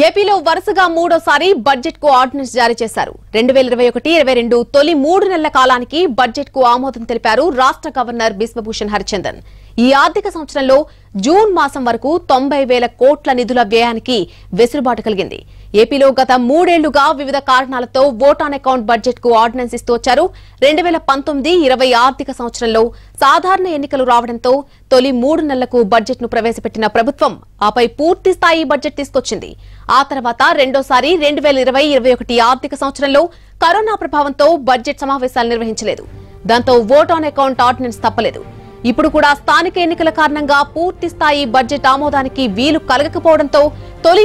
ఏపీలో వరుసగా మూడోసారి బడ్జెట్ కు ఆర్డినెన్స్ జారీ చేశారు. 2021-22 తొలి 3 నెలల కాలానికి బడ్జెట్ కు ఆమోదం తెలిపారు రాష్ట్ర గవర్నర్ బిశ్వభూషణ్ హరిచందన్. ఈ ఆర్థిక సంవత్సరంలో జూన్ మాసం వరకు 90,000 కోట్ల నిధుల వ్యయానికి వెసులుబాటు కలిగింది. ఏపీలో గత 3 ఏళ్లుగా వివిధ కారణాలతో ఓట్ ఆన్ అకౌంట్ బడ్జెట్ కు ఆర్డినెన్స్ ఇస్తూ వచ్చారు. 2019-20 ఆర్థిక సంవత్సరంలో సాధారణ ఎన్నికలు రావడంతో తొలి 3 నెలలకు బడ్జెట్ ను ప్రవేశపెట్టిన ప్రభుత్వం ఆపై పూర్తి స్థాయి బడ్జెట్ తీసుకొచ్చింది. ఆ తర్వాత రెండోసారి 2020-21 ఆర్థిక సంవత్సరంలో కరోనా ప్రభావంతో బడ్జెట్ సమావేశాలు నిర్వహించలేదు. దాంతో ఓట్ ఆన్ అకౌంట్ ఆర్డినెన్స్ తప్పలేదు. ఇప్పుడు కూడా స్థానిక ఎన్నికల కారణంగా పూర్తి స్థాయి బడ్జెట్ ఆమోదానికి వీలు కలగకపోవడంతో తొలి